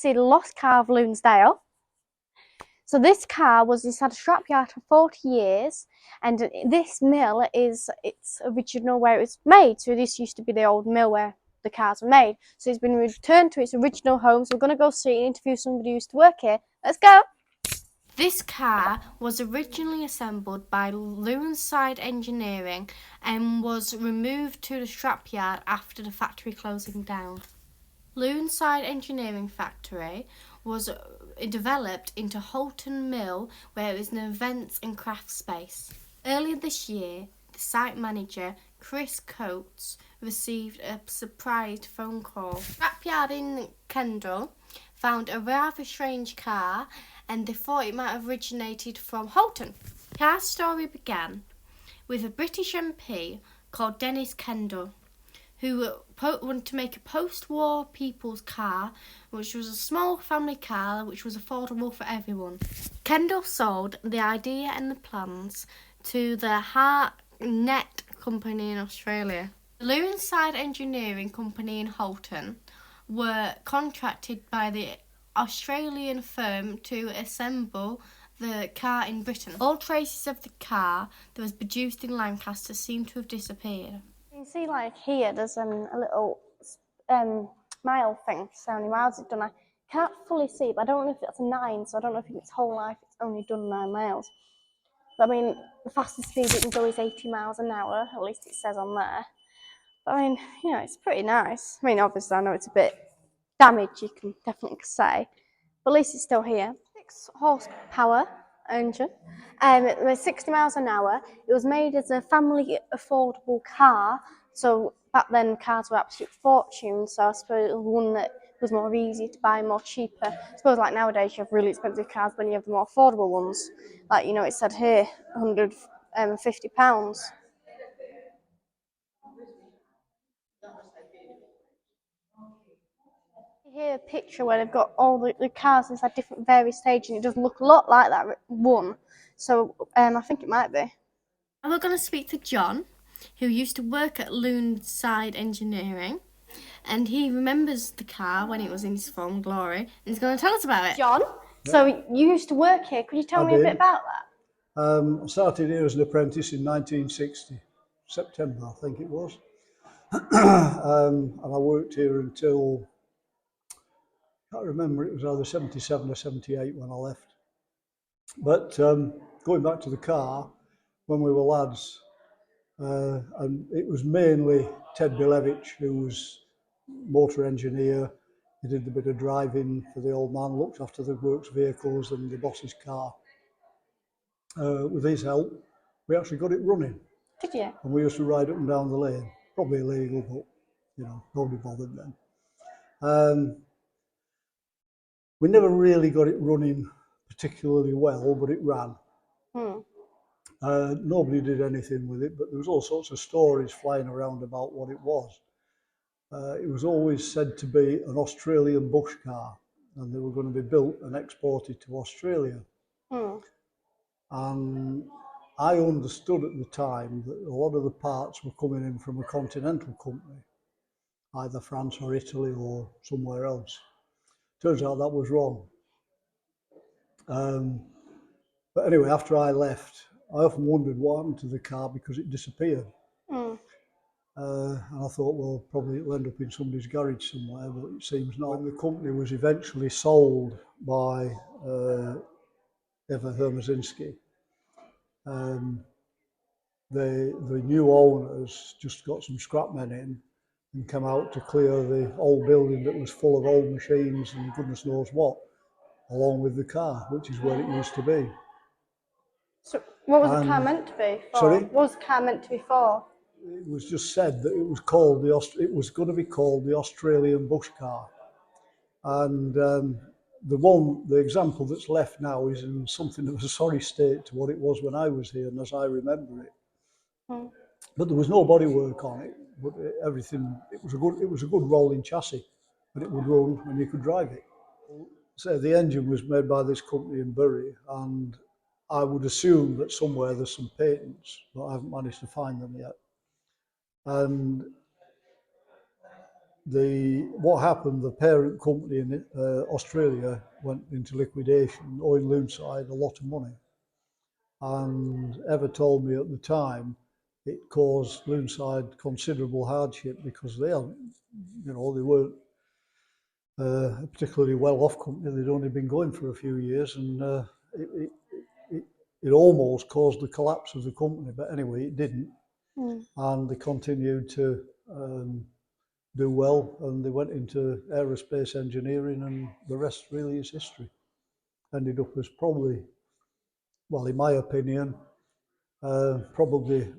see the lost car of Loonsdale. So this car it's had a scrapyard for 40 years, and this mill is its original where it was made. So this used to be the old mill where the cars were made. So it's been returned to its original home. So we're going to go see and interview somebody who used to work here. Let's go. This car was originally assembled by Loonside Engineering and was removed to the scrapyard after the factory closing down. Loonside Engineering Factory was developed into Holton Mill, where it was an events and crafts space. Earlier this year, the site manager, Chris Coates, received a surprise phone call. Scrapyard in Kendal found a rather strange car, and they thought it might have originated from Holton. The car's story began with a British MP called Denis Kendall, who wanted to make a post-war people's car, which was a small family car which was affordable for everyone. Kendall sold the idea and the plans to the Net company in Australia. The Loonside Engineering Company in Holton were contracted by the Australian firm to assemble the car in Britain. All traces of the car that was produced in Lancaster seem to have disappeared. You can see, like here, there's a little mile thing, so how many miles it's done. I can't fully see, but I don't know if that's a 9, so I don't know if in its whole life it's only done 9 miles. But I mean, the fastest speed it can go is 80 miles an hour, at least it says on there. But I mean, you know, it's pretty nice. I mean, obviously, I know it's a bit damaged, you can definitely say, but at least it's still here. 6 horsepower engine. It was 60 miles an hour. It was made as a family affordable car. So back then cars were absolute fortune. So I suppose it was one that was more easy to buy, more cheaper. I suppose like nowadays you have really expensive cars, but you have the more affordable ones. Like, you know, it said here £150. Here a picture where they've got all the cars inside different various stages, and it does look a lot like that one. So I think it might be. And we're going to speak to John, who used to work at Loonside Engineering, and he remembers the car when it was in its full glory, and he's going to tell us about it. John, so you used to work here. Could you tell me a bit about that? I started here as an apprentice in 1960, September I think it was. And I worked here until, I can't remember, it was either 77 or 78 when I left. But going back to the car, when we were lads, and it was mainly Ted Bilevich who was motor engineer. He did the bit of driving for the old man, looked after the works vehicles and the boss's car. With his help, we actually got it running. Did you? And we used to ride up and down the lane. Probably illegal, but you know, nobody bothered then. We never really got it running particularly well, but it ran. Nobody did anything with it, but there was all sorts of stories flying around about what it was. It was always said to be an Australian bush car, and they were going to be built and exported to Australia. And I understood at the time that a lot of the parts were coming in from a continental company, either France or Italy or somewhere else. Turns out that was wrong. But anyway, after I left, I often wondered what happened to the car because it disappeared. And I thought, well, probably it'll end up in somebody's garage somewhere, but it seems not. When the company was eventually sold by Eva Hermazinski, the new owners just got some scrap men in and came out to clear the old building that was full of old machines and goodness knows what, along with the car, which is where it used to be. So what was the car meant to be for? Sorry? What was the car meant to be for? It was just said that it was called it was going to be called the Australian bush car, and the example that's left now is in something of a sorry state to what it was when I was here and as I remember it. But there was no bodywork on it. But everything, it was a good rolling chassis, but it would run and you could drive it. So the engine was made by this company in Bury, and I would assume that somewhere there's some patents, but I haven't managed to find them yet. And what happened, the parent company in Australia went into liquidation, owing Loonside a lot of money. And Eva told me at the time it caused Loonside considerable hardship because they weren't a particularly well-off company. They'd only been going for a few years, and it almost caused the collapse of the company. But anyway, it didn't, and they continued to do well, and they went into aerospace engineering, and the rest really is history. Ended up as probably, well, in my opinion, probably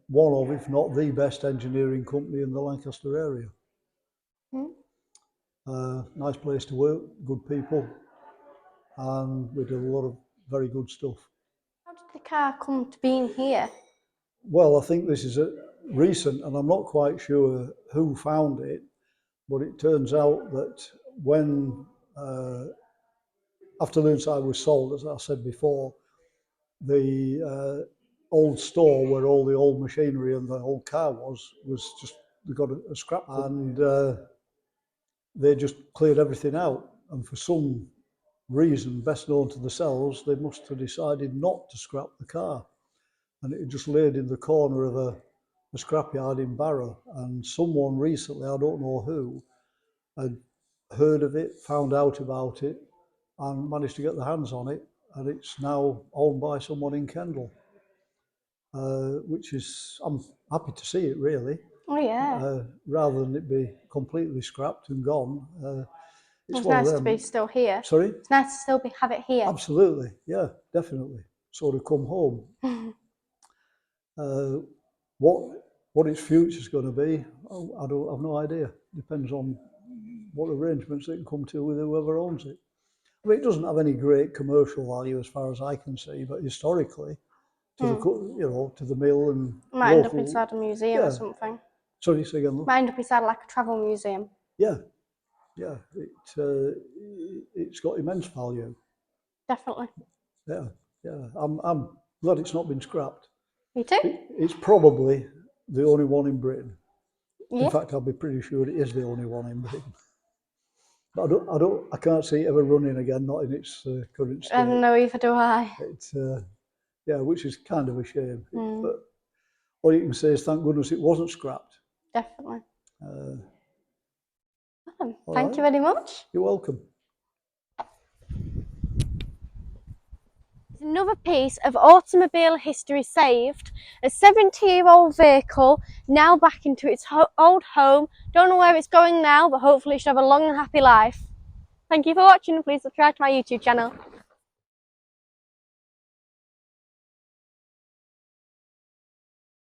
one of, if not the best engineering company in the Lancaster area. Nice place to work, good people, and we did a lot of very good stuff. How did the car come to being here? Well, I think this is recent, and I'm not quite sure who found it, but it turns out that when after Loonside was sold, as I said before, the old store where all the old machinery and the old car was just, they got a scrap, and they just cleared everything out. And for some reason, best known to themselves, they must have decided not to scrap the car. And it just laid in the corner of a scrapyard in Barrow. And someone recently, I don't know who, had heard of it, found out about it, and managed to get their hands on it. And it's now owned by someone in Kendal, which is, I'm happy to see it really. Oh yeah. Rather than it be completely scrapped and gone. It's nice to be still here. Sorry? It's nice to still have it here. Absolutely, yeah, definitely. Sort of come home. What its future's going to be, I don't have no idea. Depends on what arrangements they can come to with whoever owns it. I mean, it doesn't have any great commercial value as far as I can see, but historically, to the mill and might end up inside a museum or something. Sorry, say again. Might end up inside like a travel museum. Yeah. It's got immense value. Definitely. Yeah. I'm glad it's not been scrapped. Me too. It's probably the only one in Britain. Yeah. In fact, I'll be pretty sure it is the only one in Britain. But I can't see it ever running again, not in its current state. No, either do I. It's which is kind of a shame. But all you can say is thank goodness it wasn't scrapped. Definitely. Thank you very much. You're welcome. Another piece of automobile history saved. A 70-year-old vehicle now back into its old home. Don't know where it's going now, but hopefully it should have a long and happy life. Thank you for watching. Please subscribe to my YouTube channel.